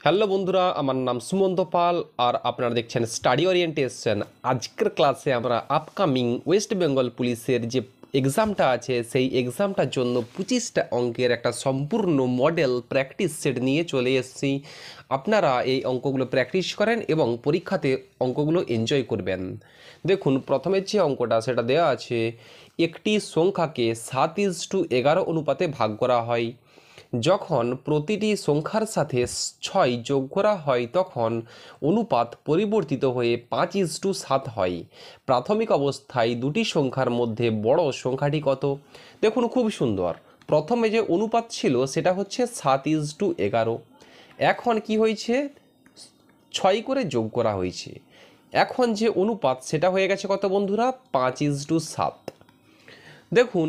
Hello বন্ধুরা, আমার নাম সুমন্ত পাল আর আপনারা দেখছেন স্টাডি ওরিয়েন্টেশন। আজকের ক্লাসে আমরা আপকামিং ওয়েস্ট বেঙ্গল পুলিশের যে এক্সামটা আছে সেই এক্সামটার জন্য 25টা অঙ্কের একটা সম্পূর্ণ মডেল প্র্যাকটিস সেট নিয়ে চলে এসেছি। আপনারা এই অঙ্কগুলো প্র্যাকটিস করেন এবং পরীক্ষাতে অঙ্কগুলো এনজয় করবেন। দেখুন, প্রথমে যে অঙ্কটা সেটা দেওয়া আছে, একটি সংখ্যাকে 7:11 অনুপাতে ভাগ করা হয়। যখন প্রতিটি সংখ্যার সাথে 6 যোগ করা হয় তখন অনুপাত পরিবর্তিত হয়ে 5:7 হয়। প্রাথমিক অবস্থায় দুটি সংখ্যার মধ্যে বড় সংখ্যাটি কত? দেখুন, খুব সুন্দর। প্রথমে যে অনুপাত ছিল সেটা হচ্ছে 7:11। এখন কি হয়েছে? 6 করে যোগ করা হয়েছে। এখন যে অনুপাত সেটা হয়ে গেছে কত বন্ধুরা? 5:7। দেখুন,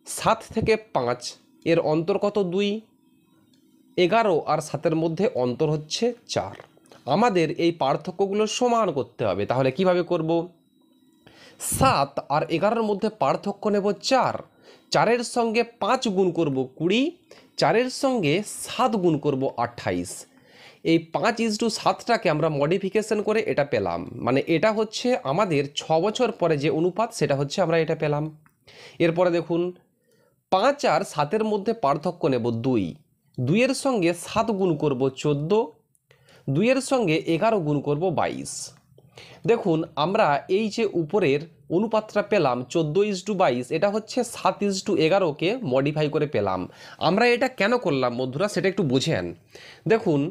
7 থেকে 5 এর অন্তর কত? 2। 11 আর 7-এর মধ্যে অন্তর হচ্ছে 4। আমাদের এই পার্থক্যগুলো সমান করতে হবে। তাহলে কিভাবে করব? 7 আর 11-এর মধ্যে পার্থক্য নেব 4। 4-এর সঙ্গে 5 গুণ করব 20, 4-এর সঙ্গে 7 গুণ করব 28। এই 5:7টাকে আমরা মডিফিকেশন করে এটা পেলাম, মানে এটা হচ্ছে আমাদের 6 বছর পরে যে অনুপাত সেটা হচ্ছে আমরা এটা পেলাম। এরপরে দেখুন, 5 আর 7-এর মধ্যে পার্থক্য নেব 2। 2-এর সঙ্গে 7 গুণ করব 14, 2-এর সঙ্গে 11 গুণ করব 22। দেখুন, আমরা এই যে উপরের অনুপাতটা পেলাম 14:22, এটা হচ্ছে 7:11কে মডিফাই করে পেলাম। আমরা এটা কেন করলাম বন্ধুরা সেটা একটু বুঝেন। দেখুন,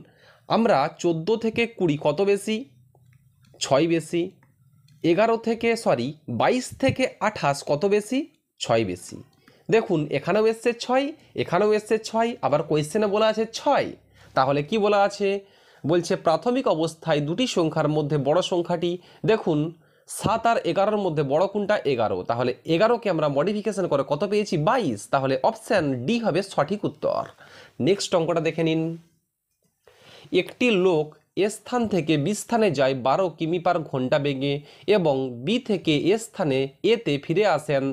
আমরা 14 থেকে 20 কত বেশি? 6 বেশি। 22 থেকে 28 কত বেশি? 6 বেশি। দেখুন, এখানেও এসছে 6, এখানেও এসছে 6, আবার কোয়েশ্চেনে বলা আছে 6। তাহলে কি বলা আছে? বলছে প্রাথমিক অবস্থায় দুটি সংখ্যার মধ্যে বড় সংখ্যাটি। দেখুন, 7 আর 11-এর মধ্যে বড় কোনটা? 11। তাহলে 11কে আমরা মডিফিকেশন করে কত পেয়েছি? 22। তাহলে অপশান ডি হবে সঠিক উত্তর। নেক্সট অঙ্কটা দেখে নিন। একটি লোক এ স্থান থেকে বি স্থানে যায় 12 কিমি পার ঘন্টা বেগে এবং বি থেকে এ স্থানে এতে ফিরে আসেন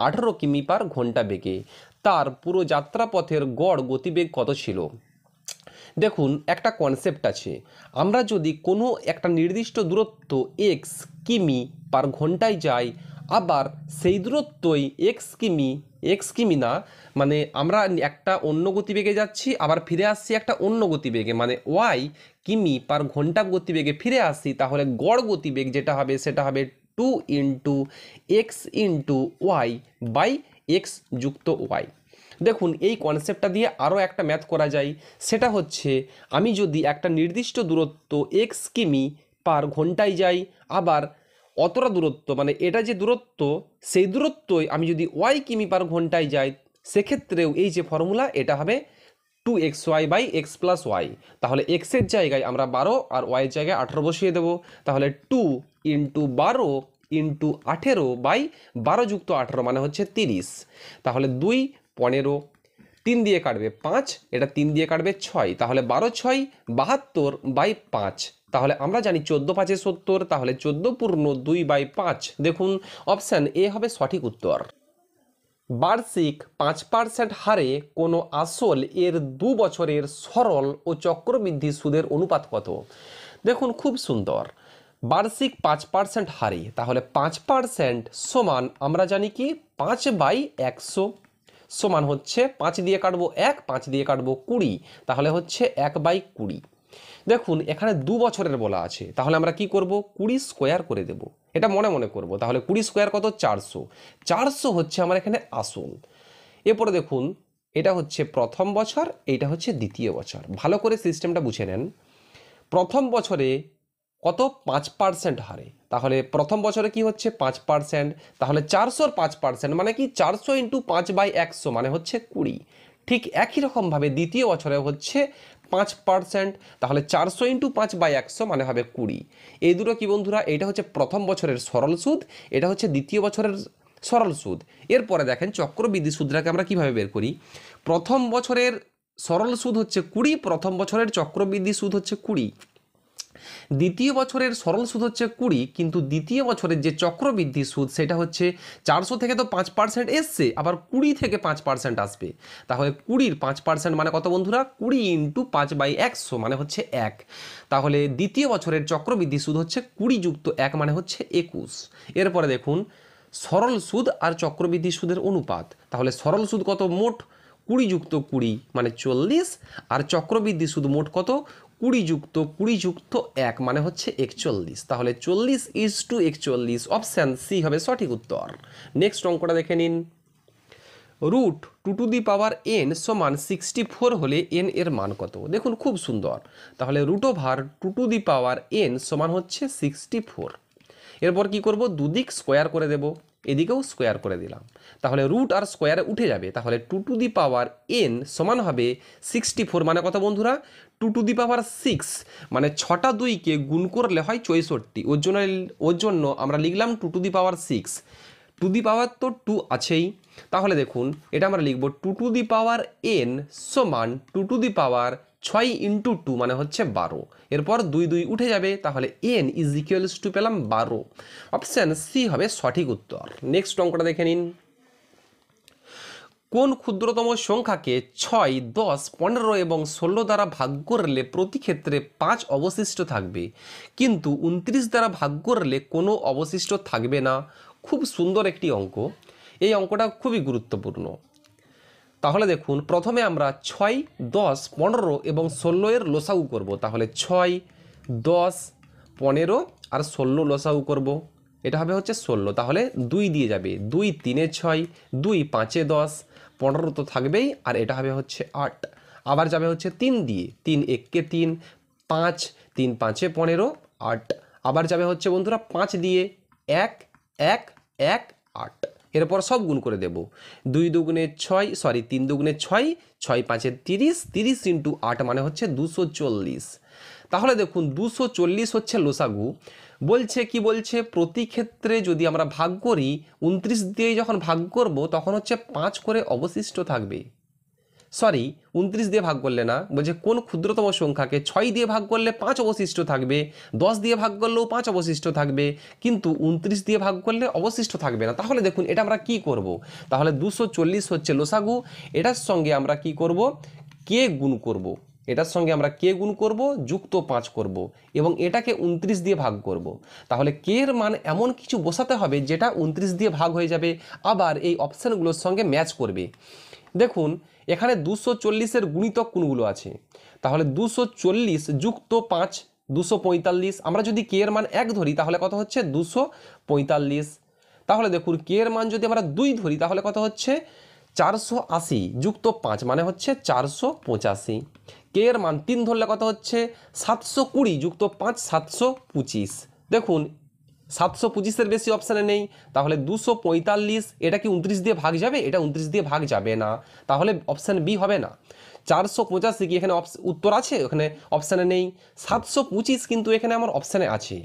18 কিমি পার ঘন্টা বেগে। তার পুরো যাত্রাপথের গড় গতিবেগ কত ছিল? দেখুন, একটা কনসেপ্ট আছে। আমরা যদি কোনো একটা নির্দিষ্ট দূরত্ব এক্স কিমি পার ঘন্টায় যাই, আবার সেই দূরত্বই এক্স কিমি না, মানে আমরা একটা অন্য গতিবেগে যাচ্ছি আবার ফিরে আসছি একটা অন্য গতিবেগে, মানে ওয়াই কিমি পার ঘন্টা গতিবেগে ফিরে আসছি, তাহলে গড় গতিবেগ যেটা হবে সেটা হবে 2 into x into y by x যুক্ত ওয়াই। দেখুন, এই কনসেপ্টটা দিয়ে আরও একটা ম্যাথ করা যায়। সেটা হচ্ছে, আমি যদি একটা নির্দিষ্ট দূরত্ব এক্স কিমি পার ঘন্টায় যাই, আবার অতটা দূরত্ব মানে এটা যে দূরত্ব সেই দূরত্বই আমি যদি ওয়াই কিমি পার ঘন্টায় যাই, সেক্ষেত্রেও এই যে ফর্মুলা এটা হবে 2xy by x plus Y. তাহলে এক্সের জায়গায় আমরা 12 আর ওয়াইয়ের জায়গায় 18 বসিয়ে দেবো। তাহলে 2 ইন্টু 12 ইন্টু 18 বাই 12 যুক্ত 18 মানে হচ্ছে 30। তাহলে 2 15, 3 দিয়ে কাটবে 5, এটা 3 দিয়ে কাটবে 6, তাহলে 12 6 72 বাই 5। তাহলে আমরা জানি 14 5 70, তাহলে 14 পূর্ণ 2 বাই 5। দেখুন, অপশান এ হবে সঠিক উত্তর। বার্ষিক 5% হারে কোনো আসল এর 2 বছরের সরল ও চক্রবৃদ্ধি সুদের অনুপাত কত? দেখুন, খুব সুন্দর। বার্ষিক 5% হারে, তাহলে 5% সমান আমরা জানি কি 5/100 সমান হচ্ছে 5 দিয়ে কাটবো 1, 5 দিয়ে কাটবো 20, তাহলে হচ্ছে 1/20। দেখুন, এখানে 2 বছরের বলা আছে, তাহলে আমরা কি করব? 20 স্কোয়ার করে দেব। এটা মনে মনে করব। তাহলে 20 স্কোয়ার কত? 400। 400 হচ্ছে আমার এখানে আসল। এরপরে দেখুন, এটা হচ্ছে প্রথম বছর, এইটা হচ্ছে দ্বিতীয় বছর। ভালো করে সিস্টেমটা বুঝে নেন। প্রথম বছরে কত? 5% হারে, তাহলে প্রথম বছরে কি হচ্ছে? 5%। তাহলে 400-র 5% মানে কি? 400 ইন্টু 5/100 মানে হচ্ছে 20। ঠিক একই রকমভাবে দ্বিতীয় বছরে হচ্ছে 5%, তাহলে 400 ইন্টু 5/100 মানে হবে 20। এই দুটো কি বন্ধুরা? এটা হচ্ছে প্রথম বছরের সরল সুদ, এটা হচ্ছে দ্বিতীয় বছরের সরল সুদ। এরপরে দেখেন চক্রবৃদ্ধি সুদটাকে আমরা কিভাবে বের করি। প্রথম বছরের সরল সুদ হচ্ছে 20, প্রথম বছরের চক্রবৃদ্ধি সুদ হচ্ছে 20। দ্বিতীয় বছরের সরল সুদ হচ্ছে 20, কিন্তু দ্বিতীয় বছরের যে চক্রবৃদ্ধি সুদ সেটা হচ্ছে 400 থেকে তো 5% এসছে, আবার 20 থেকে 5% আসবে। তাহলে 20-র 5% মানে কত বন্ধুরা? 20 ইন্টু 5/100 মানে হচ্ছে 1। তাহলে দ্বিতীয় বছরের চক্রবৃদ্ধি সুদ হচ্ছে 20 যুক্ত 1 মানে হচ্ছে 21। এরপরে দেখুন সরল সুদ আর চক্রবৃদ্ধি সুদের অনুপাত। তাহলে সরল সুদ কত? মোট 20 যুক্ত 20 মানে 40, আর চক্রবৃদ্ধি সুদ মোট কত? 20 যুক্ত 20 যুক্ত 1 মানে হচ্ছে 41। তাহলে 40:41, অপশান সি হবে সঠিক উত্তর। নেক্সট অঙ্কটা দেখে নিন। রুট 2n সমান 64 হলে n এর মান কত? দেখুন খুব সুন্দর। তাহলে √2n সমান হচ্ছে 64। এরপর কি করব? দুদিক স্কোয়ার করে দেব, এদিকেও স্কোয়ার করে দিলাম। তাহলে রুট আর স্কোয়ারে উঠে যাবে। তাহলে 2n সমান হবে 64 মানে কত বন্ধুরা? 2⁶ মানে 6টা 2কে গুণ করলে হয় 64। ওর জন্য আমরা লিখলাম 2⁶। টু দি পাওয়ার তো 2 আছেই। তাহলে দেখুন এটা আমরা লিখব 2n সমান 2⁶ ইন্টু 2 মানে হচ্ছে 12। এরপর 2 2 উঠে যাবে। তাহলে n ইজ ইকুয়ালস টু পেলাম 12। অপশান সি হবে সঠিক উত্তর। নেক্সট অঙ্কটা দেখে নিন। কোন ক্ষুদ্রতম সংখ্যাকে 6, 10, 15 এবং 16 দ্বারা ভাগ করলে প্রতি ক্ষেত্রে 5 অবশিষ্ট থাকবে, কিন্তু 29 দ্বারা ভাগ করলে কোনো অবশিষ্ট থাকবে না? খুব সুন্দর একটি অঙ্ক। এই অঙ্কটা খুবই গুরুত্বপূর্ণ। তাহলে দেখুন প্রথমে আমরা 6, 10, 15 এবং 16 এর লসাগু করব। তাহলে 6, 10, 15 আর 16 লসাগু করব। এটা হবে হচ্ছে 16। তাহলে 2 দিয়ে যাবে, 2 3 6, 2 5 10, 15 তো থাকবেই, আর এটা হবে হচ্ছে 8। আবার যাবে হচ্ছে 3 দিয়ে, 3 1 3, 5 3 5 15, 8। আবার যাবে হচ্ছে বন্ধুরা 5 দিয়ে, 1 1 1 8। এরপর সব গুণ করে দেব। 2 দুগুণে 6, 3 দুগুণে 6, 6 5 30, 30 ইন্টু 8 মানে হচ্ছে 240। তাহলে দেখুন 240 হচ্ছে লসাগু। বলছে কি বলছে? প্রতি ক্ষেত্রে যদি আমরা ভাগ করি, 29 দিয়ে যখন ভাগ করব তখন হচ্ছে 5 করে অবশিষ্ট থাকবে। 29 দিয়ে ভাগ করলে না, বলছে কোন ক্ষুদ্রতম সংখ্যাকে 6 দিয়ে ভাগ করলে 5 অবশিষ্ট থাকবে, 10 দিয়ে ভাগ করলেও 5 অবশিষ্ট থাকবে, কিন্তু 29 দিয়ে ভাগ করলে অবশিষ্ট থাকবে না। তাহলে দেখুন এটা আমরা কি করব? তাহলে 240 হচ্ছে লসাগু, এটার সঙ্গে আমরা কি করব? কে গুণ করব। এটার সঙ্গে আমরা কে গুণ করব, যুক্ত 5 করব, এবং এটাকে 29 দিয়ে ভাগ করব। তাহলে কে এর মান এমন কিছু বসাতে হবে যেটা 29 দিয়ে ভাগ হয়ে যাবে, আবার এই অপশানগুলোর সঙ্গে ম্যাচ করবে। দেখুন এখানে 240-এর গুণিতক কোনগুলো আছে? তাহলে 240 যুক্ত 5 245। আমরা যদি কে এর মান 1 ধরি তাহলে কত হচ্ছে? 245। তাহলে দেখুন কে এর মান যদি আমরা 2 ধরি তাহলে কত হচ্ছে? 480 যুক্ত 5 মানে হচ্ছে 485। কে এর মান 3 ধরলে কত হচ্ছে? 720 যুক্ত 5 725। দেখুন 725-এর বেশি অপশানে নেই। তাহলে 245, এটা কি 29 দিয়ে ভাগ যাবে? এটা 29 দিয়ে ভাগ যাবে না। তাহলে অপশান বি হবে না। 485 কি এখানে উত্তর আছে? ওখানে অপশানে নেই। 725 কিন্তু এখানে আমার অপশানে আছে।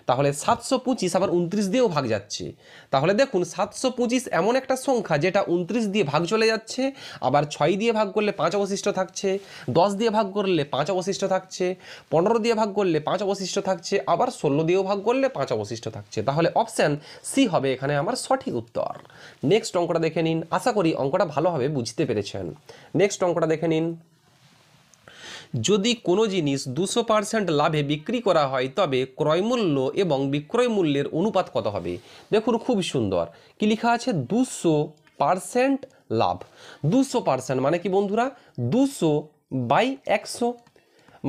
তাহলে 725 আবার 29 দিয়েও ভাগ যাচ্ছে। তাহলে দেখুন 725 এমন একটা সংখ্যা যেটা 29 দিয়ে ভাগ চলে যাচ্ছে, আবার 6 দিয়ে ভাগ করলে 5 অবশিষ্ট থাকছে, 10 দিয়ে ভাগ করলে 5 অবশিষ্ট থাকছে, 15 দিয়ে ভাগ করলে 5 অবশিষ্ট থাকছে, আবার 16 দিয়েও ভাগ করলে 5 অবশিষ্ট থাকছে। তাহলে অপশান সি হবে এখানে আমার সঠিক উত্তর। নেক্সট অঙ্কটা দেখে নিন। আশা করি অঙ্কটা ভালোভাবে বুঝতে পেরেছেন। নেক্সট অঙ্কটা দেখে নিন। যদি কোনো জিনিস 200% লাভে বিক্রি করা হয় তবে ক্রয়মূল্য এবং বিক্রয় মূল্যের অনুপাত কত হবে? দেখুন খুব সুন্দর কি লেখা আছে? 200% লাভ। 200% মানে কি বন্ধুরা? 200/100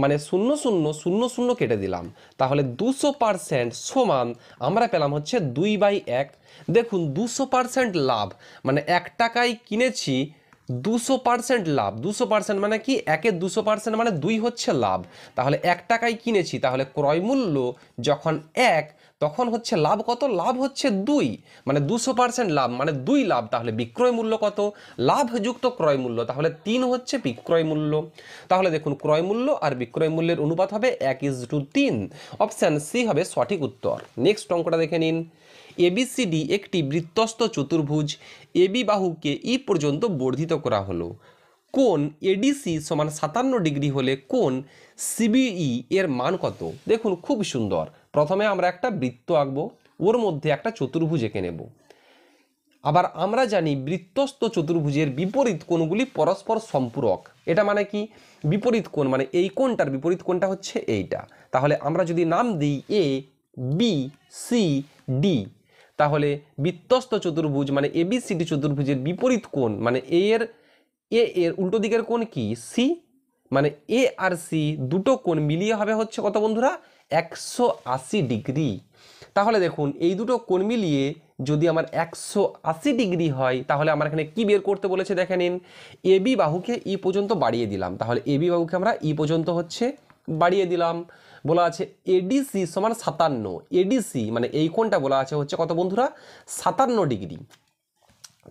মানে 0 0 0 0 কেটে দিলাম। তাহলে 200% সমান আমরা পেলাম হচ্ছে 2/1। দেখুন 200% লাভ মানে 1 টাকায় কিনেছি, 200% লাভ। 200% মানে কি? 1-এর 200% মানে 2 হচ্ছে লাভ। তাহলে 1 টাকায় কিনেছি, তাহলে ক্রয় মূল্য যখন 1 তখন হচ্ছে লাভ কত? লাভ হচ্ছে 2, মানে 200% লাভ মানে 2 লাভ। তাহলে বিক্রয় মূল্য কত? লাভ যুক্ত ক্রয় মূল্য, তাহলে 3 হচ্ছে বিক্রয় মূল্য। তাহলে দেখুন ক্রয় মূল্য আর বিক্রয় মূল্যের অনুপাত হবে 1:3। অপশান সি হবে সঠিক উত্তর। নেক্সট অঙ্কটা দেখে নিন। এবিসিডি একটি বৃত্তস্থ চতুর্ভুজ। এবি বাহুকে ই পর্যন্ত বর্ধিত করা হলো। কোণ এডিসি সমান 57 ডিগ্রি হলে কোণ সিবিই এর মান কত? দেখুন খুব সুন্দর। প্রথমে আমরা একটা বৃত্ত আঁকবো, ওর মধ্যে একটা চতুর্ভুজ এঁকে নেব। আবার আমরা জানি বৃত্তস্থ চতুর্ভুজের বিপরীত কোণগুলি পরস্পর সম্পূরক। এটা মানে কি? বিপরীত কোণ মানে এই কোণটার বিপরীত কোণটা হচ্ছে এইটা। তাহলে আমরা যদি নাম দিই এ বি সি ডি, তাহলে বৃত্তস্থ চতুর্ভুজ মানে এবিসিডি চতুর্ভুজের বিপরীত কোণ মানে এর উল্টো দিকের কোণ কি? সি, মানে এ আর সি দুটো কোণ মিলিয়ে হবে হচ্ছে কত বন্ধুরা? 180 ডিগ্রি। তাহলে দেখুন এই দুটো কোণ মিলিয়ে যদি আমার 180 ডিগ্রি হয়, তাহলে আমার এখানে কি বের করতে বলেছে দেখে নিন। এবি বাহুকে ই পর্যন্ত বাড়িয়ে দিলাম, তাহলে এবি বাহুকে আমরা ই পর্যন্ত হচ্ছে বাড়িয়ে দিলাম। বলা আছে এডিসি সমান 57, এডিসি মানে এই কোণটা বলা আছে হচ্ছে কত বন্ধুরা? 57 ডিগ্রি।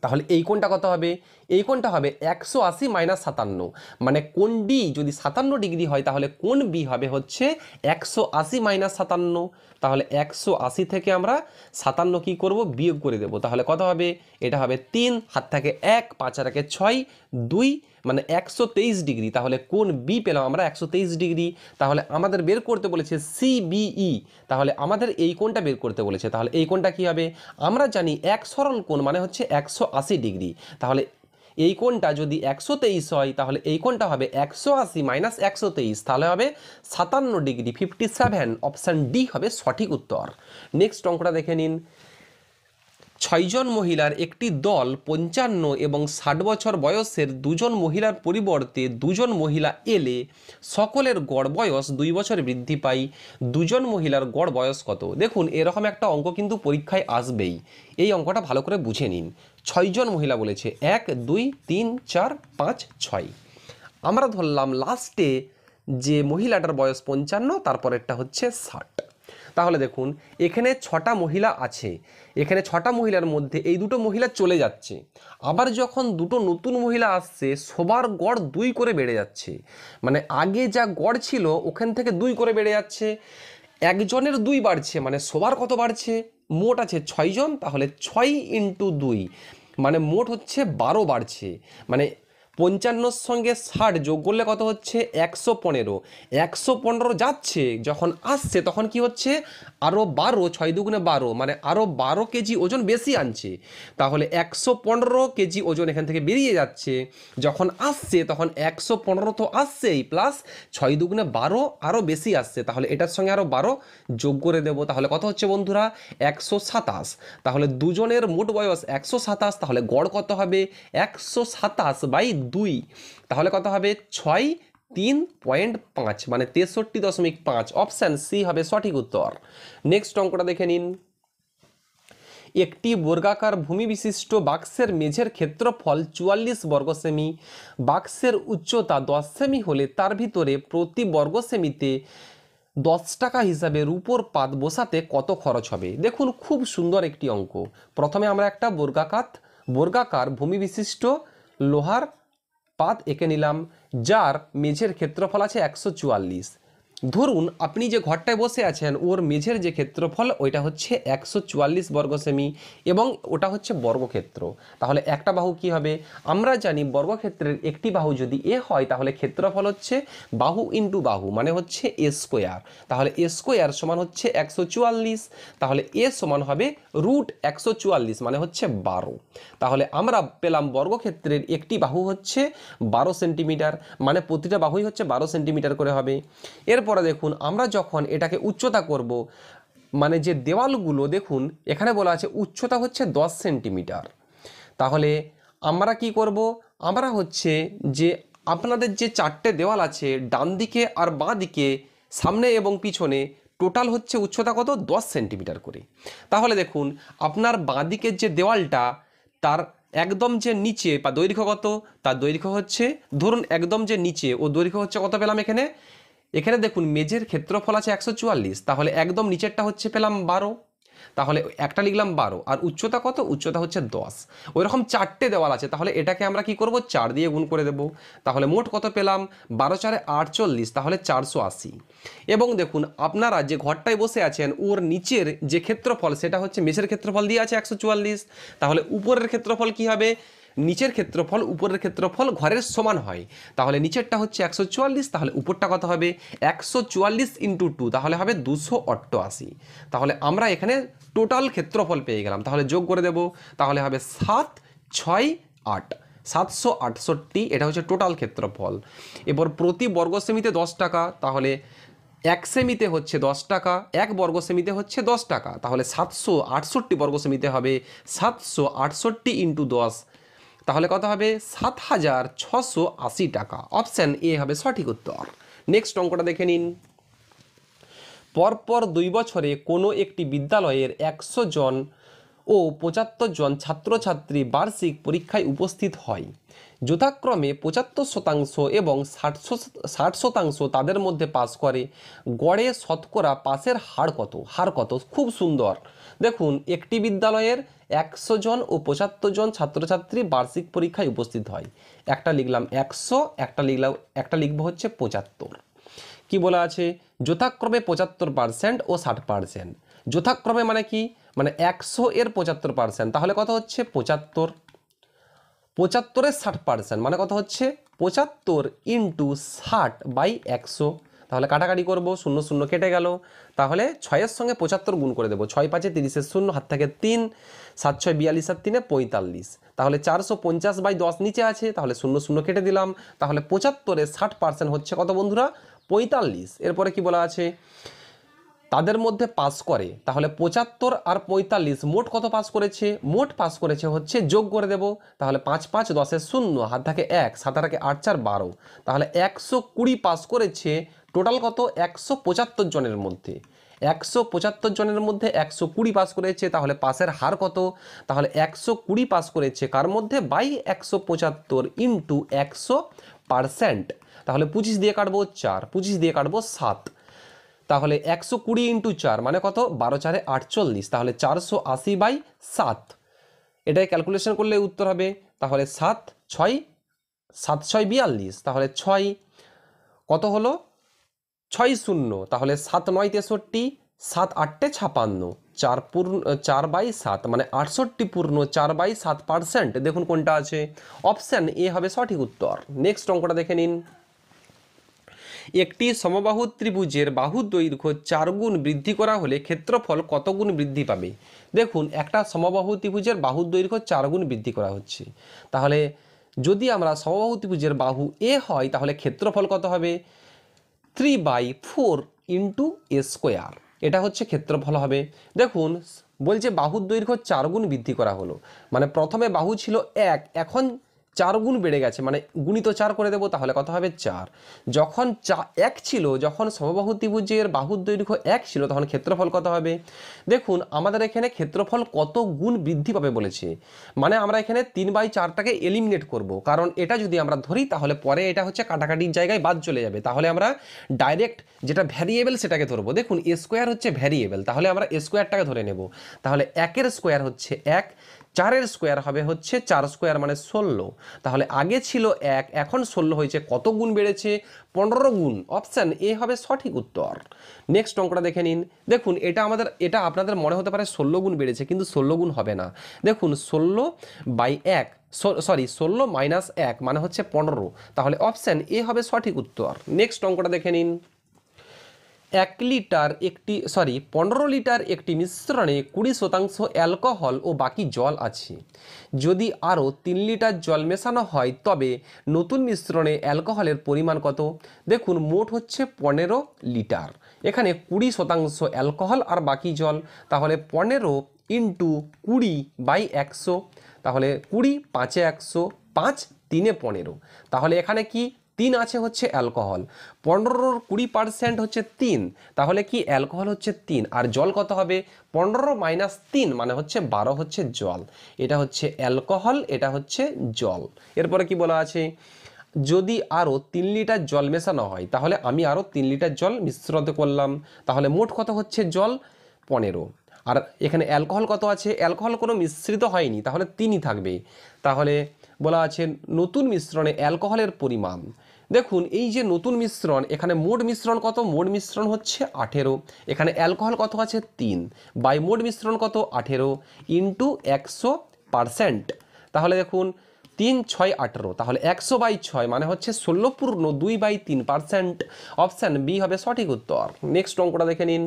তাহলে এই কোণটা কত হবে? এই কোণটা হবে 180 মাইনাস 57, মানে কোণ ডি যদি 57 ডিগ্রি হয় তাহলে কোণ বি হবে হচ্ছে 180 মাইনাস 57। তাহলে 180 থেকে আমরা 57 কি করব? বিয়োগ করে দেব। তাহলে কত হবে? এটা হবে 3, হাত থেকে 1, 5 আর 1 6, 2 মানে 123 ডিগ্রি। তাহলে কোণ বি পেলাম আমরা 123 ডিগ্রি। তাহলে আমাদের বের করতে বলেছে সিবিই, তাহলে আমাদের এই কোণটা বের করতে বলেছে। তাহলে এই কোণটা কি হবে? আমরা জানি এক সরল কোণ মানে হচ্ছে 180 ডিগ্রি। তাহলে এই কোণটা যদি 123 হয়, তাহলে এই কোণটা হবে 180 মাইনাস 123, তাহলে হবে 57 ডিগ্রি, 57। অপশান ডি হবে সঠিক উত্তর। নেক্সট অঙ্কটা দেখে নিন। 6 জন মহিলার একটি দল 55 এবং 60 বছর বয়সের 2 জন মহিলার পরিবর্তে 2 জন মহিলা এলে সকলের গড় বয়স 2 বছর বৃদ্ধি পায়। 2 জন মহিলার গড় বয়স কত? দেখুন এরকম একটা অঙ্ক কিন্তু পরীক্ষায় আসবেই। এই অঙ্কটা ভালো করে বুঝে নিন। 6 জন মহিলা বলেছে, 1 2 3 4 5 6। আমরা ধরলাম লাস্টে যে মহিলাটার বয়স 55, তারপরেরটা হচ্ছে 60। তাহলে দেখুন এখানে 6টা মহিলা আছে, এখানে 6টা মহিলার মধ্যে এই দুটো মহিলা চলে যাচ্ছে, আবার যখন দুটো নতুন মহিলা আসছে সবার গড় 2 করে বেড়ে যাচ্ছে। মানে আগে যা গড় ছিল ওখান থেকে 2 করে বেড়ে যাচ্ছে। একজনের 2 বাড়ছে মানে সবার কত বাড়ছে? মোট আছে 6 জন, তাহলে 6 ইন্টু 2 মানে মোট হচ্ছে 12 বাড়ছে। মানে 55 সঙ্গে 60 যোগ করলে কত হচ্ছে? 115। 115 যাচ্ছে, যখন আসছে তখন কি হচ্ছে? আরও 12, 6 দুগুণে 12 মানে আরও 12 কেজি ওজন বেশি আনছে। তাহলে 115 কেজি ওজন এখান থেকে বেরিয়ে যাচ্ছে। যখন আসছে তখন 115 তো আসছেই, প্লাস 6 দুগুণে 12 আরও বেশি আসছে। তাহলে এটার সঙ্গে আরও 12 যোগ করে দেব। তাহলে কত হচ্ছে বন্ধুরা? 127। তাহলে দুজনের মোট বয়স 127, তাহলে গড় কত হবে? 127/2। তাহলে কত হবে? 6 3.5 মানে 63.5। অপশান সি হবে সঠিক উত্তর। নেক্সট অঙ্কটা দেখে নিন। একটি বর্গাকার ভূমি বিশিষ্ট বাক্সের মেঝের ক্ষেত্রফল 44 বর্গ সেমি। বাক্সের উচ্চতা 10 সেমি হলে তার ভিতরে প্রতি বর্গ সেমিতে 10 টাকা হিসাবে রূপোর পাত বসাতে কত খরচ হবে? দেখুন খুব সুন্দর একটি অঙ্ক। প্রথমে আমরা একটা বর্গাকার ভূমি বিশিষ্ট লোহার পাত এঁকে নিলাম, যার মেঝের ক্ষেত্রফল আছে 144। ধরুন আপনি যে ঘরটায় বসে আছেন ওর মেঝের যে ক্ষেত্রফল ওইটা হচ্ছে 144 বর্গ সেমি এবং ওটা হচ্ছে বর্গক্ষেত্র। তাহলে একটা বাহু কি হবে? আমরা জানি বর্গক্ষেত্রের একটি বাহু যদি এ হয় তাহলে ক্ষেত্রফল হচ্ছে বাহু ইন্টু বাহু মানে হচ্ছে এ স্কোয়ার। তাহলে এ স্কোয়ার সমান হচ্ছে 144। তাহলে এ সমান হবে √144 মানে হচ্ছে 12। তাহলে আমরা পেলাম বর্গক্ষেত্রের একটি বাহু হচ্ছে 12 সেন্টিমিটার, মানে প্রতিটা বাহুই হচ্ছে 12 সেন্টিমিটার করে হবে। এরপরে দেখুন আমরা যখন এটাকে উচ্চতা করব, মানে যে দেওয়ালগুলো দেখুন এখানে বলা আছে উচ্চতা হচ্ছে 10 সেন্টিমিটার। তাহলে আমরা কি করব? আমরা হচ্ছে যে আপনাদের যে 4টে দেওয়াল আছে ডান দিকে আর বাঁ দিকে, সামনে এবং পিছনে, টোটাল হচ্ছে উচ্চতা কত? 10 সেন্টিমিটার করে। তাহলে দেখুন আপনার বাঁ দিকের যে দেওয়ালটা তার একদম যে নিচে বা দৈর্ঘ্য কত? তার দৈর্ঘ্য হচ্ছে ধরুন একদম যে নিচে ও দৈর্ঘ্য হচ্ছে কত পেলাম এখানে দেখুন মেঝের ক্ষেত্রফল আছে 144, তাহলে একদম নিচেরটা হচ্ছে পেলাম 12। তাহলে একটা লিখলাম 12, আর উচ্চতা কত? উচ্চতা হচ্ছে 10। ওইরকম 4টে দেওয়াল আছে, তাহলে এটাকে আমরা কি করব? 4 দিয়ে গুণ করে দেব। তাহলে মোট কত পেলাম? 12 4 48, তাহলে 480। এবং দেখুন আপনারা যে ঘরটায় বসে আছেন ওর নিচের যে ক্ষেত্রফল সেটা হচ্ছে মেঝের ক্ষেত্রফল দিয়ে আছে 144, তাহলে উপরের ক্ষেত্রফল কি হবে? নিচের ক্ষেত্রফল উপরের ক্ষেত্রফল ঘরের সমান হয়, তাহলে নিচেরটা হচ্ছে 144, তাহলে উপরটা কত হবে 144 ইন্টু 2, তাহলে হবে 288। তাহলে আমরা এখানে টোটাল ক্ষেত্রফল পেয়ে গেলাম, তাহলে যোগ করে দেব, তাহলে হবে 7, 6, 8, 768, এটা হচ্ছে টোটাল ক্ষেত্রফল। এবার প্রতি বর্গ সেমিতে 10 টাকা, তাহলে 1 সেমিতে হচ্ছে 10 টাকা, 1 বর্গ সেমিতে হচ্ছে 10 টাকা, তাহলে 768 বর্গ সেমিতে হবে 768 ইন্টু 10, তাহলে কত হবে 7680 টাকা। অপশান এ হবে সঠিক উত্তর। নেক্সট অঙ্কটা দেখে নিন। পরপর 2 বছরে কোনো একটি বিদ্যালয়ের 100 জন ও 75 জন ছাত্রছাত্রী বার্ষিক পরীক্ষায় উপস্থিত হয়, যথাক্রমে 75% এবং 60% তাদের মধ্যে পাস করে, গড়ে শতকরা পাসের হার কত? খুব সুন্দর। দেখুন, একটি বিদ্যালয়ের 100 জন ও 75 জন ছাত্রছাত্রী বার্ষিক পরীক্ষায় উপস্থিত হয়, একটা লিখলাম 100, একটা লিখবো হচ্ছে 75। কি বলা আছে? যথাক্রমে 75% ও 60%। যথাক্রমে মানে কি? মানে 100 এর 75%, তাহলে কত হচ্ছে 75। 75-এর 60% মানে কত হচ্ছে 75 ইন্টু 60/100, তাহলে কাটাকাটি করব, 0 0 কেটে গেল, তাহলে 6-এর সঙ্গে 75 গুণ করে দেবো, 6 5 30 0, হাত থেকে 3, 7 6 42 আর 3 45, তাহলে 450/10 নিচে আছে, তাহলে 0 0 কেটে দিলাম, তাহলে 75-এর 60% হচ্ছে কত বন্ধুরা 45। এরপরে কি বলা আছে? তাদের মধ্যে পাস করে, তাহলে 75 আর 45 মোট কত পাস করেছে? মোট পাস করেছে হচ্ছে, যোগ করে দেব, তাহলে 5 5 10 0, হাত থাকে 1, 7 8 8 4 12, তাহলে 120 পাস করেছে। টোটাল কত? 175 জনের মধ্যে, 175 জনের মধ্যে 120 পাস করেছে, তাহলে পাসের হার কত? তাহলে 120 পাস করেছে কার মধ্যে? বাই 175 ইন্টু 100%, তাহলে 25 দিয়ে কাটবো 4, 25 দিয়ে কাটবো 7, তাহলে 120 ইন্টু 4 মানে কত? 12 4 48, তাহলে 480/7, এটাই ক্যালকুলেশন করলে উত্তর হবে। তাহলে 7 6 42, তাহলে 6 কত হলো 6 0, তাহলে 7 9 63, 7 8 56, 4/7 মানে 68 4/7%। দেখুন কোনটা আছে, অপশান এ হবে সঠিক উত্তর। নেক্সট অঙ্কটা দেখে নিন। একটি সমবাহু ত্রিভুজের বাহুর দৈর্ঘ্য 4 গুণ বৃদ্ধি করা হলে ক্ষেত্রফল কত গুণ বৃদ্ধি পাবে? দেখুন, একটা সমবাহু ত্রিভুজের বাহুর দৈর্ঘ্য 4 গুণ বৃদ্ধি করা হচ্ছে, তাহলে যদি আমরা সমবাহু ত্রিভুজের বাহু এ হয়, তাহলে ক্ষেত্রফল কত হবে? 3/4 ইন্টু এ স্কোয়ার, এটা হচ্ছে ক্ষেত্রফল হবে। দেখুন, বলছে বাহুর দৈর্ঘ্য 4 গুণ বৃদ্ধি করা হলো, মানে প্রথমে বাহু ছিল 1, এখন 4 গুণ বেড়ে গেছে, মানে গুণিত 4 করে দেবো, তাহলে কত হবে 4। যখন 1 ছিল, যখন সমবাহু ত্রিভুজের বাহুর দৈর্ঘ্য 1 ছিল, তখন ক্ষেত্রফল কত হবে? দেখুন, আমাদের এখানে ক্ষেত্রফল কত গুণ বৃদ্ধি পাবে বলেছে, মানে আমরা এখানে 3/4টাকে এলিমিনেট করব, কারণ এটা যদি আমরা ধরি তাহলে পরে এটা হচ্ছে কাটাকাটির জায়গায় বাদ চলে যাবে, তাহলে আমরা ডাইরেক্ট যেটা ভ্যারিয়েবল সেটাকে ধরবো। দেখুন, এ স্কোয়ার হচ্ছে ভ্যারিয়েবল, তাহলে আমরা এ স্কোয়ারটাকে ধরে নেব, তাহলে 1-এর স্কোয়ার হচ্ছে 1, 4-এর স্কোয়ার হবে হচ্ছে 4 স্কোয়ার মানে 16, তাহলে আগে ছিল 1, এখন 16 হয়েছে, কত গুণ বেড়েছে? 15 গুণ। অপশান এ হবে সঠিক উত্তর। নেক্সট অঙ্কটা দেখে নিন। দেখুন, এটা আপনাদের মনে হতে পারে 16 গুণ বেড়েছে, কিন্তু 16 গুণ হবে না। দেখুন, 16/1 সরি 16 - 1 মানে হচ্ছে 15, তাহলে অপশান এ হবে সঠিক উত্তর। নেক্সট অঙ্কটা দেখে নিন। 15 লিটার একটি মিশ্রণে 20% অ্যালকোহল ও বাকি জল আছে, যদি আরও 3 লিটার জল মেশানো হয় তবে নতুন মিশ্রণে অ্যালকোহলের পরিমাণ কত? দেখুন, মোট হচ্ছে 15 লিটার, এখানে 20% অ্যালকোহল আর বাকি জল, তাহলে 15 ইন্টু 20/100, তাহলে 20 5 100, 5 3 15, তাহলে এখানে কি 3 আছে হচ্ছে অ্যালকোহল, 15-র 20% হচ্ছে 3, তাহলে কি অ্যালকোহল হচ্ছে 3, আর জল কত হবে? 15 - 3 মানে হচ্ছে 12 হচ্ছে জল, এটা হচ্ছে অ্যালকোহল, এটা হচ্ছে জল। এরপরে কি বলা আছে? যদি আরও 3 লিটার জল মেশানো হয়, তাহলে আমি আরও 3 লিটার জল মিশ্রিত করলাম, তাহলে মোট কত হচ্ছে জল? 15, আর এখানে অ্যালকোহল কত আছে? অ্যালকোহল কোনো মিশ্রিত হয়নি, তাহলে 3ই থাকবে। তাহলে বলা আছে নতুন মিশ্রণে অ্যালকোহলের পরিমাণ। দেখুন, এই যে নতুন মিশ্রণ, এখানে মোট মিশ্রণ কত? মোট মিশ্রণ হচ্ছে 18, এখানে অ্যালকোহল কত আছে? 3, বাই মোট মিশ্রণ কত? 18 ইন্টু 100%, তাহলে দেখুন 3 6 18, তাহলে 100/6 মানে হচ্ছে 16.2/3%। অপশান বি হবে সঠিক উত্তর। নেক্সট অঙ্কটা দেখে নিন।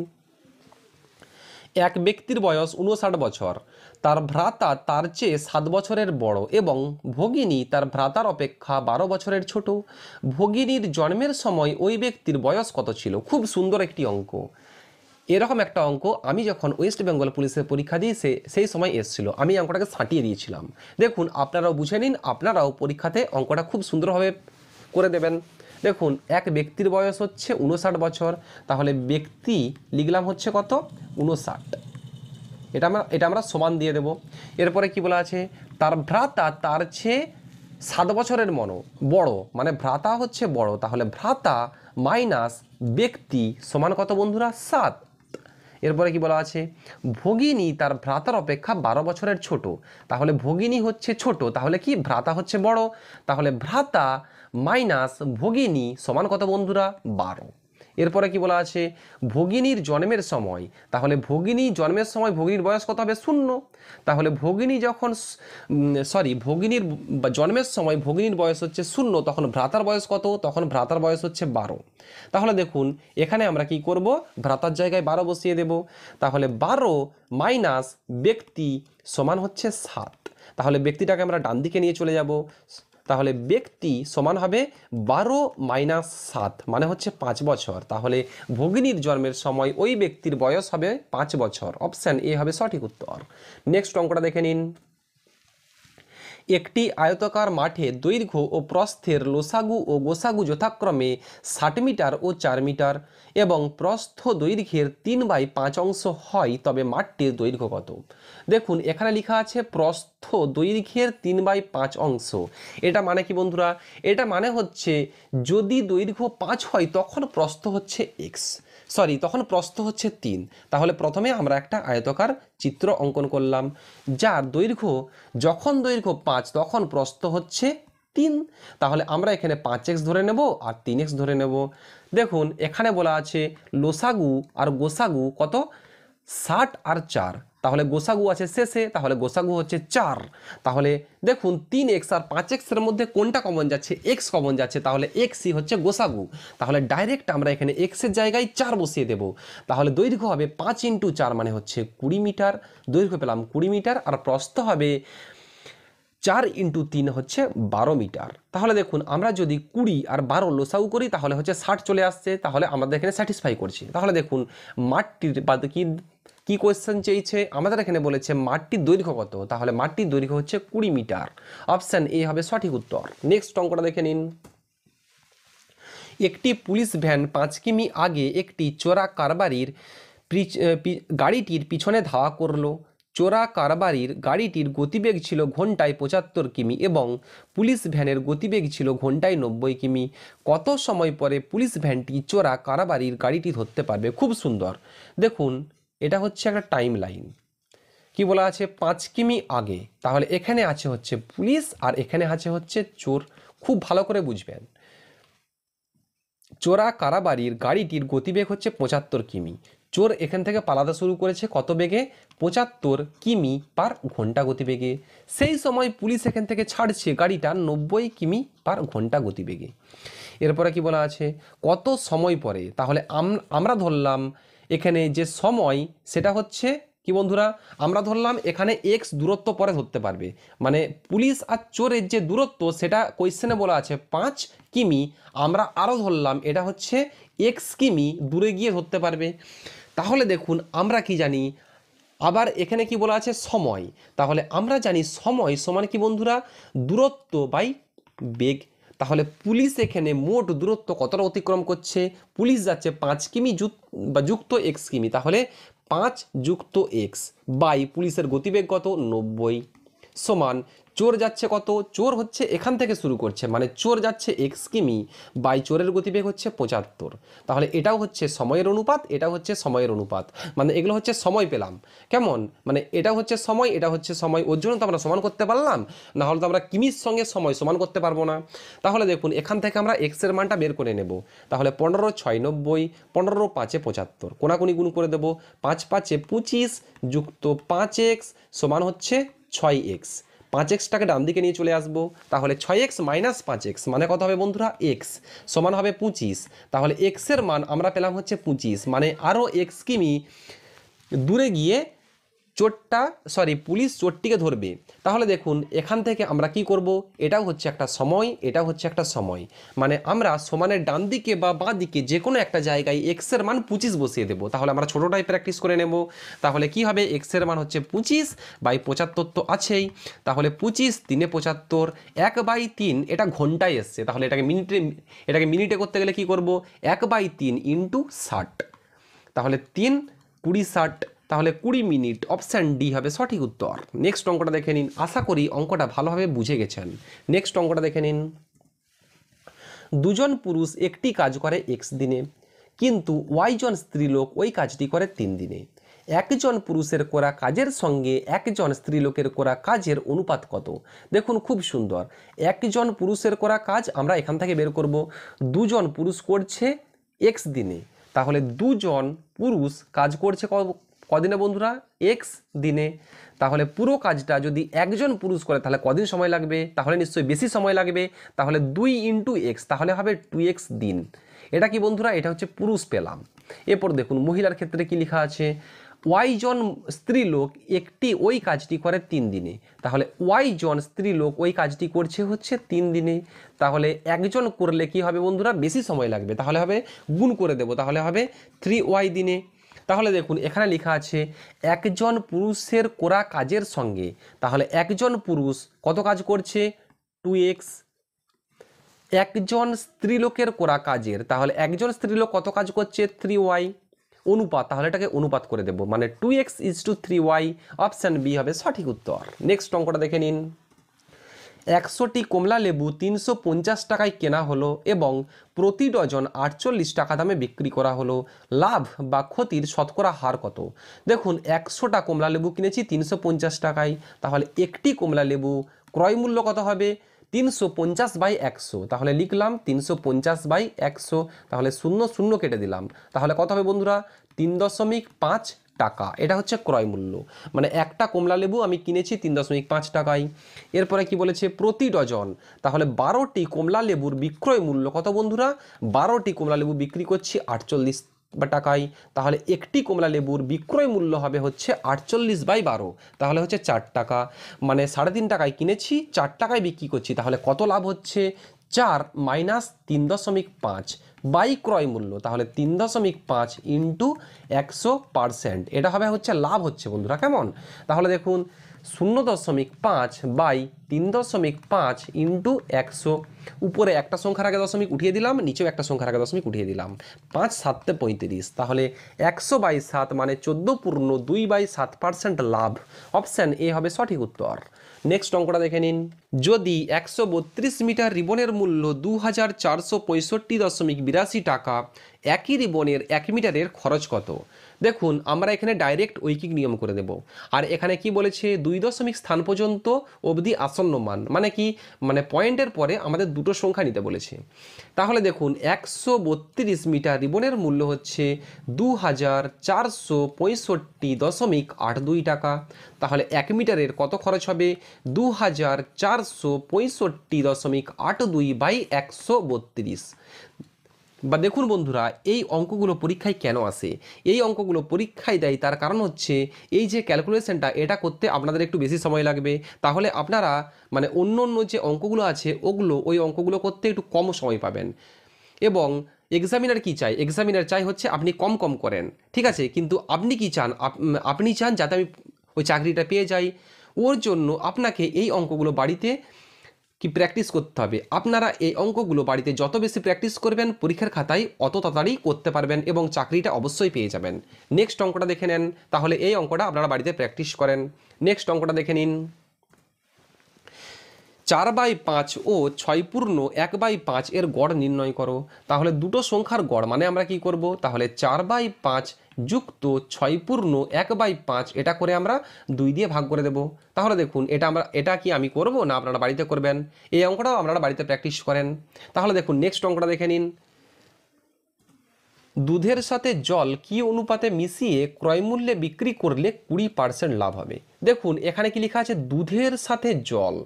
এক ব্যক্তির বয়স 59 বছর, তার ভ্রাতা তার চেয়ে 7 বছরের বড় এবং ভগিনী তার ভ্রাতার অপেক্ষা 12 বছরের ছোট। ভগিনীর জন্মের সময় ওই ব্যক্তির বয়স কত ছিল? খুব সুন্দর একটি অঙ্ক। এরকম একটা অঙ্ক আমি যখন ওয়েস্ট বেঙ্গল পুলিশের পরীক্ষা দিয়ে সেই সময় এসেছিল, আমি অঙ্কটাকে ছাঁটিয়ে দিয়েছিলাম। দেখুন, আপনারাও বুঝে নিন, আপনারাও পরীক্ষাতে অঙ্কটা খুব সুন্দরভাবে করে দেবেন। দেখুন, এক ব্যক্তির বয়স হচ্ছে 59 বছর, তাহলে ব্যক্তি লিখলাম হচ্ছে কত? 59। এটা আমরা সমান দিয়ে দেব। এরপরে কি বলা আছে? তার ভ্রাতা তার চেয়ে 7 বছরের বড়, মানে ভ্রাতা হচ্ছে বড়, তাহলে ভ্রাতা মাইনাস ব্যক্তি সমান কত বন্ধুরা? 7। এরপরে কি বলা আছে? ভগিনী তার ভ্রাতার অপেক্ষা 12 বছরের ছোট, তাহলে ভগিনী হচ্ছে ছোট, তাহলে কি ভ্রাতা হচ্ছে বড়, তাহলে ভ্রাতা মাইনাস ভগিনী সমান কত বন্ধুরা? 12। এরপরে কি বলা আছে? ভগিনীর জন্মের সময়, তাহলে ভগিনী জন্মের সময় ভগিনীর বয়স কত হবে? 0। তাহলে ভগিনী যখন ভগিনীর জন্মের সময় ভগিনীর বয়স হচ্ছে 0, তখন ভ্রাতার বয়স কত? তখন ভ্রাতার বয়স হচ্ছে 12। তাহলে দেখুন, এখানে আমরা কি করব? ভ্রাতার জায়গায় 12 বসিয়ে দেব। তাহলে 12 মাইনাস ব্যক্তি সমান হচ্ছে 7। তাহলে ব্যক্তিটাকে আমরা ডান দিকে নিয়ে চলে যাব। তাহলে ব্যক্তি সমান হবে 12 মাইনাস 7 মানে হচ্ছে 5 বছর। তাহলে ভগিনীর জন্মের সময় ওই ব্যক্তির বয়স হবে 5 বছর। অপশান এ হবে সঠিক উত্তর। নেক্সট অঙ্কটা দেখে নিন। একটি আয়তাকার মাঠে দৈর্ঘ্য ও প্রস্থের লসাগু ও গোসাগু যথাক্রমে 60 মিটার ও 4 মিটার এবং প্রস্থ দৈর্ঘ্যের 3/5 অংশ হয়, তবে মাঠটির দৈর্ঘ্য কত? দেখুন, এখানে লেখা আছে প্রস্থ দৈর্ঘ্যের 3/5 অংশ। এটা মানে কি বন্ধুরা? এটা মানে হচ্ছে যদি দৈর্ঘ্য 5 হয় তখন প্রস্থ হচ্ছে তখন প্রস্থ হচ্ছে 3। তাহলে প্রথমে আমরা একটা আয়তাকার চিত্র অঙ্কন করলাম, যার দৈর্ঘ্য যখন দৈর্ঘ্য 5 তখন প্রস্থ হচ্ছে 3। তাহলে আমরা এখানে 5x ধরে নেব আর 3x ধরে নেব। দেখুন, এখানে বলা আছে লসাগু আর গোসাগু কত? 60 আর 4, তাহলে গোসাগু আছে শেষে, তাহলে গোসাগু হচ্ছে 4। তাহলে দেখুন 3x আর 5x এর মধ্যে কোনটা কমন যাচ্ছে? x কমন যাচ্ছে, তাহলে xই হচ্ছে গোসাগু। তাহলে ডাইরেক্ট আমরা এখানে x এর জায়গায় 4 বসিয়ে দেব। তাহলে দৈর্ঘ্য হবে 5 × 4 মানে হচ্ছে 20 মিটার। দৈর্ঘ্য পেলাম 20 মিটার, আর প্রস্থ হবে 4 × 3 হচ্ছে 12 মিটার। তাহলে দেখুন, আমরা যদি 20 আর 12 লসাগু করি তাহলে হচ্ছে 60 চলে আসছে। তাহলে আমাদের এখানে স্যাটিসফাই করছি। তাহলে দেখুন, মাঠটির কি কোয়েশ্চেন চেয়েছে? আমাদের এখানে বলেছে মাঠটির দৈর্ঘ্য কত, তাহলে মাঠটির দৈর্ঘ্য হচ্ছে 20 মিটার। অপশান এ হবে সঠিক উত্তর। নেক্সট অঙ্কটা দেখে নিন। একটি পুলিশ ভ্যান 5 কিমি আগে একটি চোরা কারবারির গাড়িটির পিছনে ধাওয়া করলো। চোরা কারবারির গাড়িটির গতিবেগ ছিল ঘন্টায় 75 কিমি এবং পুলিশ ভ্যানের গতিবেগ ছিল ঘন্টায় 90 কিমি। কত সময় পরে পুলিশ ভ্যানটি চোরা কারবারির গাড়িটি ধরতে পারবে? খুব সুন্দর। দেখুন, এটা হচ্ছে একটা টাইম লাইন। কি বলা আছে? 5 কিমি আগে, তাহলে এখানে আছে হচ্ছে পুলিশ আর এখানে আছে হচ্ছে চোর। খুব ভালো করে বুঝবেন। চোরা কারবারির গাড়িটির গতিবেগ হচ্ছে 75 কিমি। চোর এখান থেকে পালাতে শুরু করেছে কত বেগে? 75 কিমি পার ঘন্টা গতিবেগে। সেই সময় পুলিশ এখান থেকে ছাড়ছে গাড়িটা 90 কিমি পার ঘন্টা গতিবেগে। এরপরে কি বলা আছে? কত সময় পরে? তাহলে আমরা ধরলাম এখানে যে সময় সেটা হচ্ছে কি বন্ধুরা? আমরা ধরলাম এখানে এক্স দূরত্ব পরে ধরতে পারবে, মানে পুলিশ আর চোরের যে দূরত্ব সেটা কোয়েশ্চেনে বলা আছে 5 কিমি। আমরা আরও ধরলাম এটা হচ্ছে এক্স কিমি দূরে গিয়ে ধরতে পারবে। তাহলে দেখুন, আমরা কি জানি? আবার এখানে কি বলা আছে? সময়। তাহলে আমরা জানি সময় সমান কি বন্ধুরা? দূরত্ব বাই বেগ। তাহলে পুলিশ এখানে মোট দূরত্ব কতটা অতিক্রম করছে? পুলিশ যাচ্ছে 5 কিমি যুক্ত এক্স কিমি, তাহলে 5 যুক্ত এক্স বাই পুলিশের গতিবেগ কত? 90 সমান চোর যাচ্ছে কত? চোর হচ্ছে এখান থেকে শুরু করছে, মানে চোর যাচ্ছে এক্স কিমি বাই চোরের গতিবেগ হচ্ছে 75। তাহলে এটাও হচ্ছে সময়ের অনুপাত, এটাও হচ্ছে সময়ের অনুপাত, মানে এগুলো হচ্ছে সময় পেলাম। কেমন? মানে এটা হচ্ছে সময়, এটা হচ্ছে সময়, ওর জন্য তো আমরা সমান করতে পারলাম, না হলে তো আমরা কিমির সঙ্গে সময় সমান করতে পারবো না। তাহলে দেখুন, এখান থেকে আমরা এক্সের মানটা বের করে নেব। তাহলে 15 × 6 90, 15 × 5 75, কোনাকুনি গুণ করে দেবো। 5 × 5 = 25 যুক্ত 5x সমান হচ্ছে 6x। 5x-টাকে ডান দিকে নিয়ে চলে আসবো, তাহলে 6x মাইনাস 5x মানে কত হবে বন্ধুরা x সমান হবে 25। তাহলে x এর মান আমরা পেলাম হচ্ছে 25, মানে আরও x কিমি দূরে গিয়ে পুলিশ চোরটিকে ধরবে। তাহলে দেখুন এখান থেকে আমরা কি করব, এটাও হচ্ছে একটা সময়, এটাও হচ্ছে একটা সময়, মানে আমরা সমানের ডান দিকে বা বাঁ দিকে যে কোনো একটা জায়গায় এক্স এর মান 25 বসিয়ে দেবো। তাহলে আমরা ছোটোটাই প্র্যাকটিস করে নেব। তাহলে কি হবে, এক্স এর মান হচ্ছে 25/75 তো আছেই, তাহলে 25 3 75, 1/3 এটা ঘন্টায় এসছে, তাহলে এটাকে মিনিটে করতে গেলে কি করব, 1/3 ইন্টু 60, তাহলে 3 20 60, তাহলে 20 মিনিট, অপশান ডি হবে সঠিক উত্তর। নেক্সট অঙ্কটা দেখে নিন, আশা করি অঙ্কটা ভালোভাবে বুঝে গেছেন। নেক্সট অঙ্কটা দেখে নিন, দুজন পুরুষ একটি কাজ করে এক্স দিনে, কিন্তু ওয়াই জন স্ত্রীলোক ওই কাজটি করে 3 দিনে। একজন পুরুষের করা কাজের সঙ্গে একজন স্ত্রীলোকের করা কাজের অনুপাত কত? দেখুন খুব সুন্দর, একজন পুরুষের করা কাজ আমরা এখান থেকে বের করব, দুজন পুরুষ করছে এক্স দিনে, তাহলে দুজন পুরুষ কাজ করছে কদিনে বন্ধুরা, এক্স দিনে। তাহলে পুরো কাজটা যদি একজন পুরুষ করে তাহলে কদিন সময় লাগবে, তাহলে নিশ্চয়ই বেশি সময় লাগবে, তাহলে 2 ইন্টু এক্স, তাহলে হবে 2x দিন। এটা কি বন্ধুরা, এটা হচ্ছে পুরুষ পেলাম। এরপর দেখুন মহিলার ক্ষেত্রে কি লেখা আছে, ওয়াই জন স্ত্রীলোক একটি ওই কাজটি করে 3 দিনে, তাহলে ওয়াই জন স্ত্রীলোক ওই কাজটি করছে হচ্ছে 3 দিনে। তাহলে একজন করলে কি হবে বন্ধুরা, বেশি সময় লাগবে, তাহলে হবে গুণ করে দেব, তাহলে হবে 3y দিনে। তাহলে দেখুন এখানে লেখা আছে একজন পুরুষের করা কাজের সঙ্গে, তাহলে একজন পুরুষ কত কাজ করছে, 2x। একজন স্ত্রীলোকের করা কাজের, তাহলে একজন স্ত্রীলোক কত কাজ করছে, 3y। অনুপাত, তাহলে এটাকে অনুপাত করে দেব, মানে 2x:3y, অপশান বি হবে সঠিক উত্তর। নেক্সট অঙ্কটা দেখে নিন, 100টি কমলা লেবু 350 টাকায় কেনা হলো এবং প্রতি ডজন 48 টাকা দামে বিক্রি করা হলো, লাভ বা ক্ষতির শতকরা হার কত? দেখুন 100টা কমলা লেবু কিনেছি 350 টাকায়, তাহলে একটি কমলা লেবু ক্রয় মূল্য কত হবে, 350/100, তাহলে লিখলাম 350/100, তাহলে 0 0 কেটে দিলাম, তাহলে কত হবে বন্ধুরা, 3.5 টাকা। এটা হচ্ছে ক্রয় মূল্য, মানে একটা কমলা লেবু আমি কিনেছি 3.5 টাকায়। এরপরে কি বলেছে, প্রতি ডজন, তাহলে 12টি কমলা লেবুর বিক্রয় মূল্য কত বন্ধুরা, 12টি কমলা লেবু বিক্রি করছি 48 টাকায়, তাহলে একটি কমলা লেবুর বিক্রয় মূল্য হবে হচ্ছে 48/12, তাহলে হচ্ছে 4 টাকা, মানে 3.5 টাকায় কিনেছি 4 টাকায় বিক্রি করছি, তাহলে কত লাভ হচ্ছে, 4 মাইনাস 3.5 বাই ক্রয় মূল্য, তাহলে 3.5 ইন্টু 100%, এটা হবে হচ্ছে লাভ হচ্ছে বন্ধুরা, কেমন? তাহলে দেখুন 0.5 বাই 3.5 ইন্টু 100, উপরে একটা সংখ্যার আগে দশমিক উঠিয়ে দিলাম, নিচেও একটা সংখ্যার আগে দশমিক উঠিয়ে দিলাম, 5 7 35, তাহলে 100/7 মানে 14/2/7% লাভ, অপশান এ হবে সঠিক উত্তর। নেক্সট অঙ্কটা দেখে নিন, যদি 132 মিটার রিবনের মূল্য 2465.82 টাকা, একই রিবনের 1 মিটারের খরচ কত? দেখুন আমরা এখানে ডাইরেক্ট ঐকিক নিয়ম করে দেব, আর এখানে কি বলেছে 2 দশমিক স্থান পর্যন্ত অবধি আসন্ন মান, মানে কি, মানে পয়েন্টের পরে আমাদের দুটো সংখ্যা নিতে বলেছে। তাহলে দেখুন 132 মিটার রিবনের মূল্য হচ্ছে 2465.82 টাকা, তাহলে 1 মিটারের কত খরচ হবে, 2465.82/132। বা দেখুন বন্ধুরা, এই অঙ্কগুলো পরীক্ষায় কেন আসে, এই অঙ্কগুলো পরীক্ষায় দেয় তার কারণ হচ্ছে এই যে ক্যালকুলেশনটা, এটা করতে আপনাদের একটু বেশি সময় লাগবে, তাহলে আপনারা মানে অন্য যে অঙ্কগুলো আছে ওই অঙ্কগুলো করতে একটু কম সময় পাবেন। এবং এক্সামিনার কি চাই, এক্সামিনার চাই হচ্ছে আপনি কম করেন, ঠিক আছে, কিন্তু আপনি কি চান, আপনি চান যাতে আমি ওই চাকরিটা পেয়ে যাই, ওর জন্য আপনাকে এই অঙ্কগুলো বাড়িতে কি প্র্যাকটিস করতে হবে। আপনারা এই অঙ্কগুলো বাড়িতে যত বেশি প্র্যাকটিস করবেন পরীক্ষার খাতায় অত তাড়াতাড়ি করতে পারবেন এবং চাকরিটা অবশ্যই পেয়ে যাবেন। নেক্সট অঙ্কটা দেখে নেন, তাহলে এই অঙ্কটা আপনারা বাড়িতে প্র্যাকটিস করেন। নেক্সট অঙ্কটা দেখে নিন, 4/5 ও 6 পূর্ণ 1/5 এর গড় নির্ণয় করো। তাহলে দুটো সংখ্যার গড় মানে আমরা কি করব, তাহলে 4/5 যুক্ত 6 পূর্ণ 1/5, এটা করে আমরা 2 দিয়ে ভাগ করে দেব। তাহলে দেখুন এটা কি আমি করব না আপনারা বাড়িতে করবেন, এই অঙ্কটাও আপনারা বাড়িতে প্র্যাকটিস করেন। তাহলে দেখুন নেক্সট অঙ্কটা দেখে নিন, দুধের সাথে জল কি অনুপাতে মিশিয়ে ক্রয়মূল্যে বিক্রি করলে 20% লাভ হবে। দেখুন এখানে কি লেখা আছে, দুধের সাথে জল,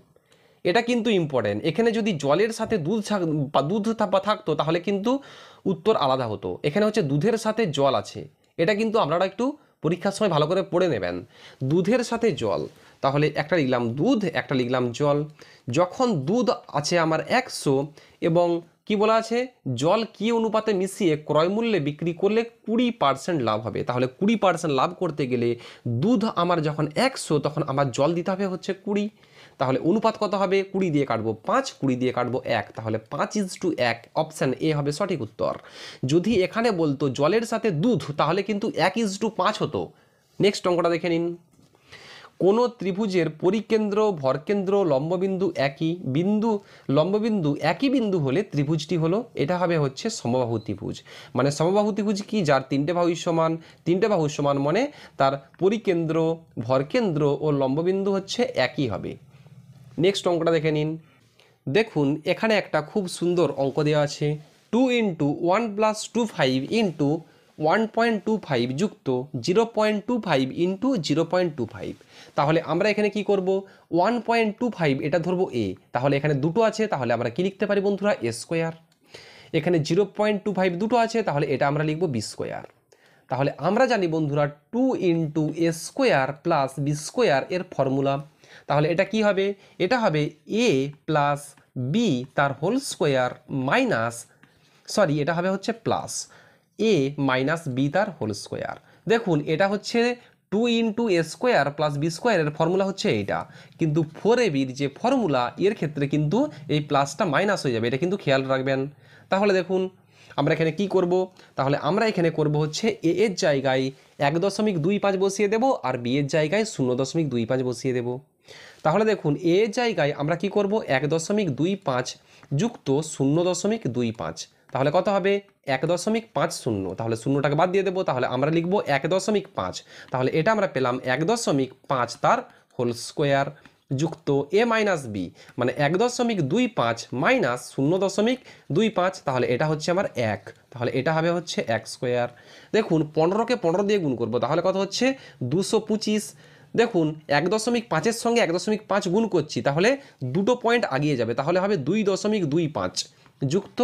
এটা কিন্তু ইম্পর্টেন্ট। এখানে যদি জলের সাথে দুধ থাকতো তাহলে কিন্তু উত্তর আলাদা হতো। এখানে হচ্ছে দুধের সাথে জল আছে, এটা কিন্তু আপনারা একটু পরীক্ষার সময় ভালো করে পড়ে নেবেন। দুধের সাথে জল, তাহলে একটা লিখলাম দুধ, একটা লিখলাম জল। যখন দুধ আছে আমার 100 এবং কি বলা আছে, জল কি অনুপাতে মিশিয়ে ক্রয় মূল্যে বিক্রি করলে 20% লাভ হবে, তাহলে 20% লাভ করতে গেলে দুধ আমার যখন 100 তখন আমার জল দিতে হবে হচ্ছে 20। তাহলে অনুপাত কত হবে, 20 দিয়ে কাটবো 5, 20 দিয়ে কাটবো 1, তাহলে 5:1, অপশান এ হবে সঠিক উত্তর। যদি এখানে বলতো জলের সাথে দুধ তাহলে কিন্তু 1:5 হতো। নেক্সট অঙ্কটা দেখে নিন। কোনো ত্রিভুজের পরিকেন্দ্র, ভরকেন্দ্র, লম্ববিন্দু একই বিন্দু হলে ত্রিভুজটি হলো, এটা হবে হচ্ছে সমবাহু ত্রিভুজ। মানে সমবাহু ত্রিভুজ কি, যার তিনটে বাহু সমান মানে তার পরিকেন্দ্র, ভরকেন্দ্র ও লম্ববিন্দু হচ্ছে একই হবে। নেক্সট অঙ্কটা দেখে নিন। দেখুন এখানে একটা খুব সুন্দর অঙ্ক দেওয়া আছে, 2 × 1 + 25 × 1.25 যুক্ত 0.25 × 0.25। তাহলে আমরা এখানে কি করব, 1.25 এটা ধরবো এ, তাহলে এখানে দুটো আছে, তাহলে আমরা কি লিখতে পারি বন্ধুরা, এ স্কোয়ার। এখানে 0.25 দুটো আছে, তাহলে এটা আমরা লিখব বি স্কোয়ার। তাহলে আমরা জানি বন্ধুরা 2 × a² + b² এর ফর্মুলা। তাহলে এটা কি হবে, এটা হবে a + b তার হোল স্কোয়ার মাইনাস, সরি এটা হবে হচ্ছে প্লাস a - b তার হোল স্কোয়ার। দেখুন এটা হচ্ছে 2 × a² + b² এর ফর্মুলা হচ্ছে এইটা, কিন্তু 4ab যে ফর্মুলা এর ক্ষেত্রে কিন্তু এই প্লাসটা মাইনাস হয়ে যাবে, এটা কিন্তু খেয়াল রাখবেন। তাহলে দেখুন আমরা এখানে কি করব, তাহলে আমরা এখানে করব হচ্ছে a এর জায়গায় 1.25 বসিয়ে দেব আর b এর জায়গায় 0.25 বসিয়ে দেব। তাহলে দেখুন a এর জায়গায় আমরা কি করব, 1.25 যুক্ত 0.25, তাহলে কত হবে 1.50, তাহলে শূন্যটাকে বাদ দিয়ে দেবো, তাহলে আমরা লিখব 1.5, তাহলে এটা আমরা পেলাম 1.5 তার হোল স্কোয়ার যুক্ত a - b, মানে 1.25 মাইনাস 0.25, তাহলে এটা হচ্ছে আমার 1, তাহলে এটা হবে হচ্ছে 1²। দেখুন 15কে 15 দিয়ে গুণ করব, তাহলে কত হচ্ছে 225। দেখুন 1.5-এর সঙ্গে 1.5 গুণ করছি, তাহলে দুটো পয়েন্ট আগিয়ে যাবে, তাহলে হবে 2.25 যুক্ত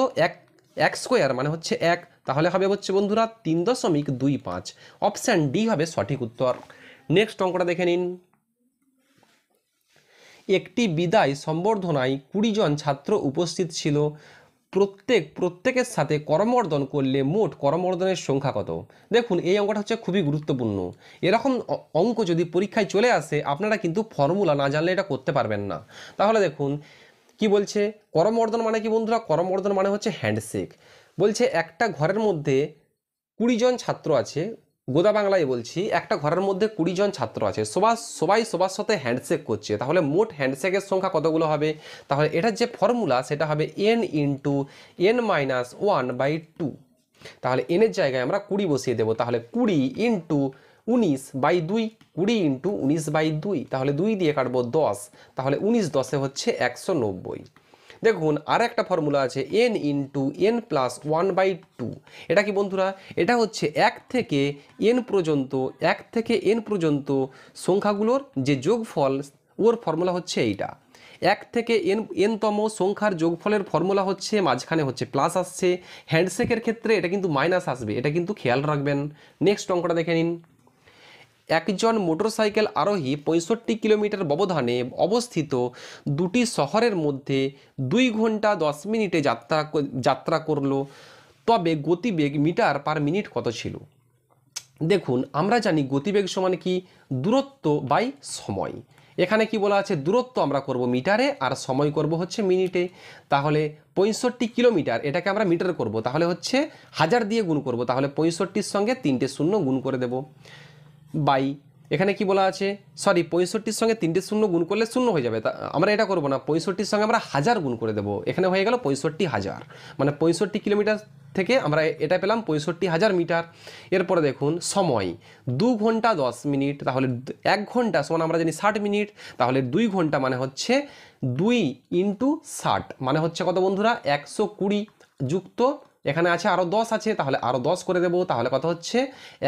1² মানে হচ্ছে 1, তাহলে হবে হচ্ছে বন্ধুরা 3.25। অপশান ডি হবে সঠিক উত্তর। নেক্সট অঙ্কটা দেখে নিন। একটি বিদায় সম্বর্ধনায় 20 জন ছাত্র উপস্থিত ছিল, প্রত্যেকের সাথে করমর্দন করলে মোট করমর্দনের সংখ্যা কত। দেখুন এই অঙ্কটা হচ্ছে খুবই গুরুত্বপূর্ণ। এরকম অঙ্ক যদি পরীক্ষায় চলে আসে আপনারা কিন্তু ফর্মুলা না জানলে এটা করতে পারবেন না। তাহলে দেখুন কি বলছে, করমর্দন মানে কি বন্ধুরা, করমর্দন মানে হচ্ছে হ্যান্ডশেক। বলছে একটা ঘরের মধ্যে 20 জন ছাত্র আছে, গোদা বাংলায় বলছি, একটা ঘরের মধ্যে 20 জন ছাত্র আছে, সবাই সবার সাথে হ্যান্ডশেক করছে, তাহলে মোট হ্যান্ডশেকের সংখ্যা কতগুলো হবে। তাহলে এটার যে ফর্মুলা সেটা হবে n × n - 1/2। তাহলে n এর জায়গায় আমরা 20 বসিয়ে দেবো, তাহলে 20 × 19/2, 20 × 19/2, তাহলে 2 দিয়ে কাটবো 10, তাহলে 19×10 হচ্ছে 190। দেখুন আর একটা ফর্মুলা আছে n × n + 1/2। এটা কি বন্ধুরা, এটা হচ্ছে 1 থেকে n পর্যন্ত সংখ্যাগুলোর যে যোগফল, ওর ফর্মুলা হচ্ছে এইটা। 1 থেকে n তম সংখ্যার যোগফলের ফর্মুলা হচ্ছে, মাঝখানে হচ্ছে প্লাস আসছে, হ্যান্ডশেকের ক্ষেত্রে এটা কিন্তু মাইনাস আসবে, এটা কিন্তু খেয়াল রাখবেন। নেক্সট অঙ্কটা দেখে নিন। একজন মোটরসাইকেল আরোহী 65 কিলোমিটার ব্যবধানে অবস্থিত দুটি শহরের মধ্যে 2 ঘন্টা 10 মিনিটে যাত্রা করলো, তবে গতিবেগ মিটার/মিনিট কত ছিল। দেখুন আমরা জানি গতিবেগ সমান কি, দূরত্ব বাই সময়। এখানে কি বলা আছে, দূরত্ব আমরা করব মিটারে আর সময় করব হচ্ছে মিনিটে। তাহলে 65 কিলোমিটার এটাকে আমরা মিটার করব, তাহলে হচ্ছে 1000 দিয়ে গুণ করব, তাহলে 65-র সঙ্গে 3টে শূন্য গুণ করে দেব, বাই এখানে কি বলা আছে, সরি 65-র সঙ্গে 3টে শূন্য গুণ করলে শূন্য হয়ে যাবে, তা আমরা এটা করব না, 65-র সঙ্গে আমরা 1000 গুণ করে দেবো, এখানে হয়ে গেল 65,000, মানে 65 কিলোমিটার থেকে আমরা এটা পেলাম 65,000 মিটার। এরপরে দেখুন সময় 2 ঘন্টা 10 মিনিট, তাহলে 1 ঘন্টা সমান আমরা জানি 60 মিনিট, তাহলে 2 ঘন্টা মানে হচ্ছে 2 × 60 মানে হচ্ছে কত বন্ধুরা, 120 যুক্ত এখানে আছে আরও 10 আছে, তাহলে আরও 10 করে দেবো, তাহলে কত হচ্ছে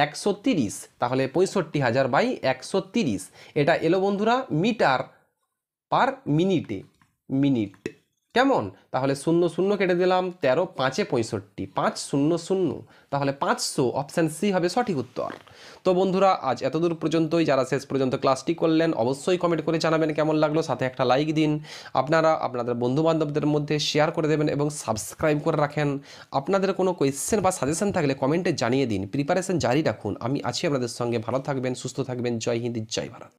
130। তাহলে 65,000 বাই 130, এটা এলো বন্ধুরা মিটার পার মিনিটে, মিনিট। কেমন? তাহলে 0 0 কেটে দিলাম, 13 5 65, 500, তাহলে 500, অপশান সি হবে সঠিক উত্তর। তো বন্ধুরা আজ এতদূর পর্যন্তই। যারা শেষ পর্যন্ত ক্লাসটি করলেন অবশ্যই কমেন্ট করে জানাবেন কেমন লাগলো, সাথে একটা লাইক দিন। আপনারা আপনাদের বন্ধুবান্ধবদের মধ্যে শেয়ার করে দেবেন এবং সাবস্ক্রাইব করে রাখেন। আপনাদের কোনো কোয়েশ্চেন বা সাজেশন থাকলে কমেন্টে জানিয়ে দিন। প্রিপারেশন জারি রাখুন, আমি আছি আপনাদের সঙ্গে। ভালো থাকবেন, সুস্থ থাকবেন। জয় হিন্দ, জয় ভারত।